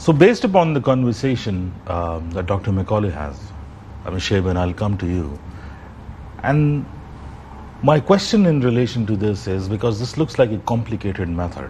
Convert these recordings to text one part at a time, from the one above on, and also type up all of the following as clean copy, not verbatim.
So based upon the conversation that Dr. Macaulay has, Shaban, I'll come to you. And my question in relation to this is, because this looks like a complicated method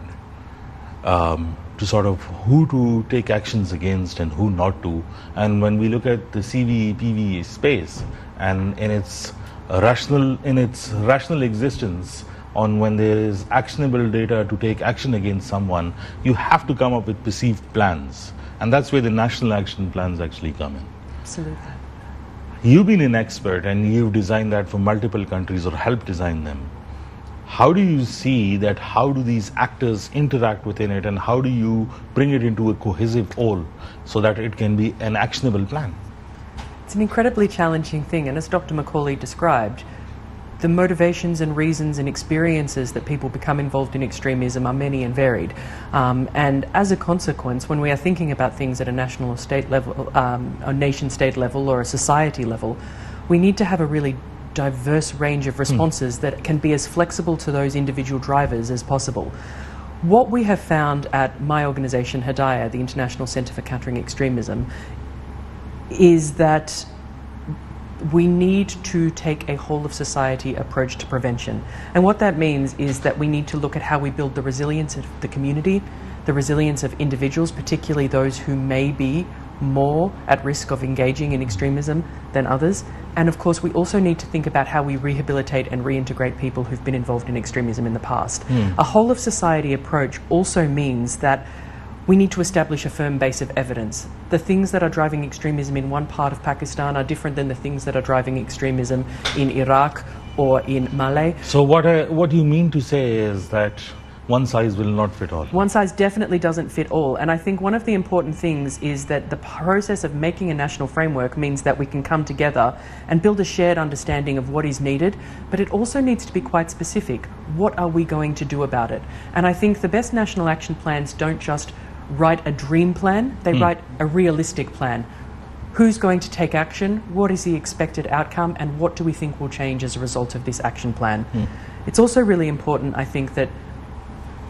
to sort of who to take actions against and who not to. And when we look at the CVE, PVE space and in its rational existence, on when there is actionable data to take action against someone, you have to come up with perceived plans. And that's where the national action plans actually come in. Absolutely. You've been an expert and you've designed that for multiple countries or helped design them. How do you see that, how do these actors interact within it, and how do you bring it into a cohesive whole so that it can be an actionable plan? It's an incredibly challenging thing, and as Dr. Macaulay described, the motivations and reasons and experiences that people become involved in extremism are many and varied. And as a consequence, when we are thinking about things at a national or state level, a nation-state level or a society level, we need to have a really diverse range of responses that can be as flexible to those individual drivers as possible. What we have found at my organisation, Hidayah, the International Centre for Countering Extremism, is that we need to take a whole-of-society approach to prevention. And what that means is that we need to look at how we build the resilience of the community, the resilience of individuals, particularly those who may be more at risk of engaging in extremism than others. And of course, we also need to think about how we rehabilitate and reintegrate people who've been involved in extremism in the past. A whole-of-society approach also means that we need to establish a firm base of evidence. The things that are driving extremism in one part of Pakistan are different than the things that are driving extremism in Iraq or in Malay. So what you mean to say is that one size will not fit all? One size definitely doesn't fit all. And I think one of the important things is that the process of making a national framework means that we can come together and build a shared understanding of what is needed, but it also needs to be quite specific. What are we going to do about it? And I think the best national action plans don't just write a dream plan, they write a realistic plan. Who's going to take action? What is the expected outcome? And what do we think will change as a result of this action plan? It's also really important, I think, that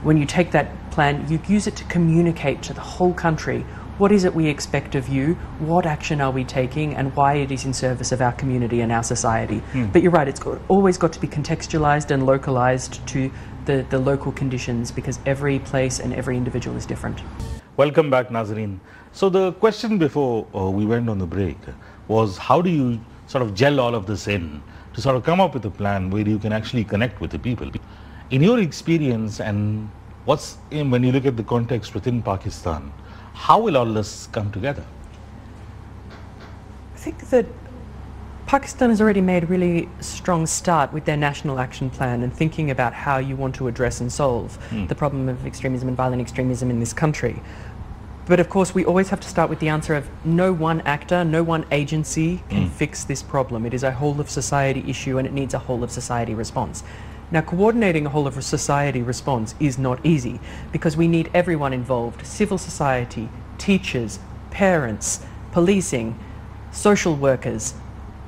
when you take that plan, you use it to communicate to the whole country. What is it we expect of you? What action are we taking? And why it is in service of our community and our society. But you're right, it's always got to be contextualized and localized to the local conditions, because every place and every individual is different. Welcome back, Nazareen. So the question before we went on the break was, how do you sort of gel all of this in to sort of come up with a plan where you can actually connect with the people? In your experience, and when you look at the context within Pakistan, how will all this come together? I think that Pakistan has already made a really strong start with their national action plan and thinking about how you want to address and solve the problem of extremism and violent extremism in this country. But of course, we always have to start with the answer of no one actor, no one agency can fix this problem. It is a whole-of-society issue and it needs a whole-of-society response. Now, coordinating a whole-of-society response is not easy because we need everyone involved: civil society, teachers, parents, policing, social workers.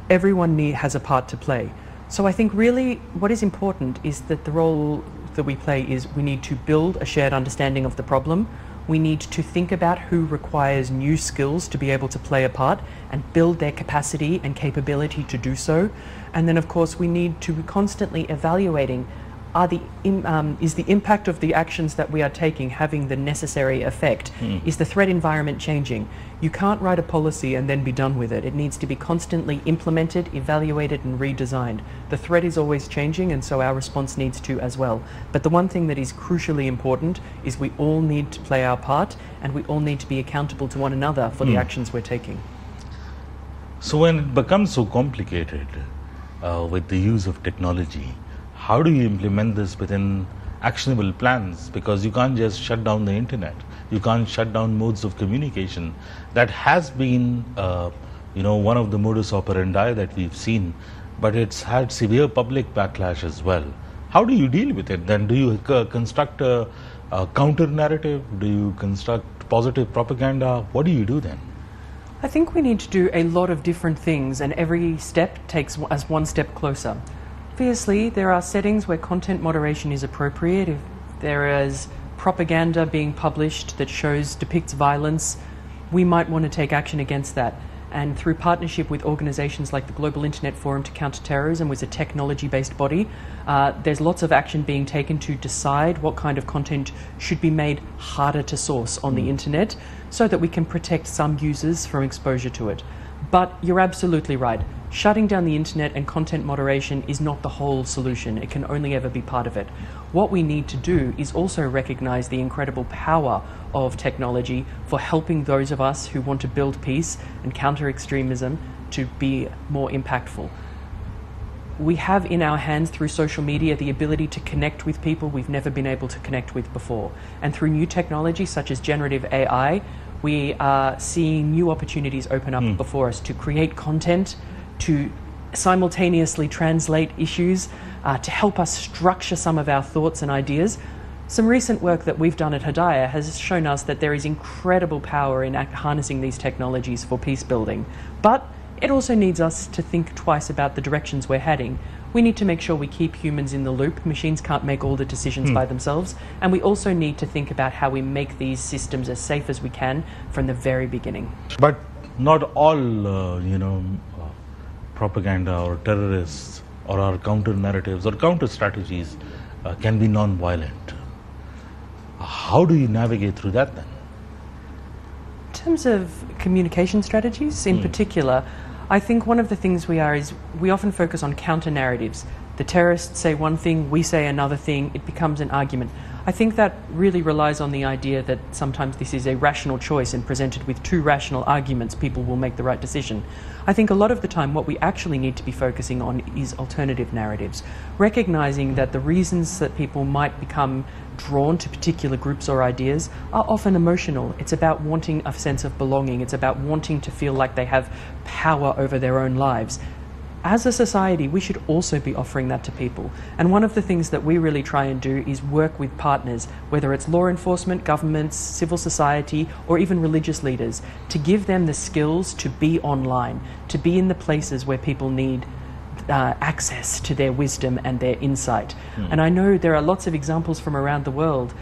Everyone has a part to play. So I think really what is important is that the role that we play is we need to build a shared understanding of the problem. We need to think about who requires new skills to be able to play a part and build their capacity and capability to do so. And then of course we need to be constantly evaluating, is the impact of the actions that we are taking having the necessary effect? Is the threat environment changing? You can't write a policy and then be done with it. It needs to be constantly implemented, evaluated and redesigned. The threat is always changing, and so our response needs to as well. But the one thing that is crucially important is we all need to play our part and we all need to be accountable to one another for the actions we're taking. So when it becomes so complicated with the use of technology, how do you implement this within actionable plans? Because you can't just shut down the internet. You can't shut down modes of communication. That has been, one of the modus operandi that we've seen, but it's had severe public backlash as well. How do you deal with it then? Do you construct a counter narrative? Do you construct positive propaganda? What do you do then? I think we need to do a lot of different things, and every step takes us one step closer. Obviously, there are settings where content moderation is appropriate. If there is propaganda being published that depicts violence, we might want to take action against that. And through partnership with organisations like the Global Internet Forum to Counter Terrorism, which is a technology-based body, there's lots of action being taken to decide what kind of content should be made harder to source on the internet so that we can protect some users from exposure to it. But you're absolutely right. Shutting down the internet and content moderation is not the whole solution. It can only ever be part of it. What we need to do is also recognise the incredible power of technology for helping those of us who want to build peace and counter extremism to be more impactful. We have in our hands through social media the ability to connect with people we've never been able to connect with before. And through new technology such as generative AI, we are seeing new opportunities open up before us to create content, to simultaneously translate issues, to help us structure some of our thoughts and ideas. Some recent work that we've done at Hidayah has shown us that there is incredible power in harnessing these technologies for peace building. But it also needs us to think twice about the directions we're heading. We need to make sure we keep humans in the loop. Machines can't make all the decisions by themselves. And we also need to think about how we make these systems as safe as we can from the very beginning. But not all, propaganda or terrorists or our counter narratives or counter strategies can be non-violent. How do you navigate through that then? In terms of communication strategies in particular, I think one of the things we often focus on counter narratives. The terrorists say one thing, we say another thing, it becomes an argument. I think that really relies on the idea that sometimes this is a rational choice, and presented with two rational arguments, people will make the right decision. I think a lot of the time what we actually need to be focusing on is alternative narratives, recognizing that the reasons that people might become drawn to particular groups or ideas are often emotional. It's about wanting a sense of belonging. It's about wanting to feel like they have power over their own lives. As a society, we should also be offering that to people. And one of the things that we really try and do is work with partners, whether it's law enforcement, governments, civil society, or even religious leaders, to give them the skills to be online, to be in the places where people need access to their wisdom and their insight. And I know there are lots of examples from around the world.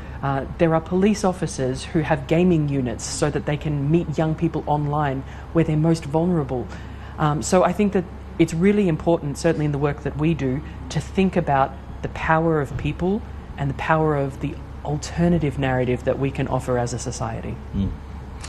There are police officers who have gaming units so that they can meet young people online where they're most vulnerable. So I think that it's really important, certainly in the work that we do, to think about the power of people and the power of the alternative narrative that we can offer as a society.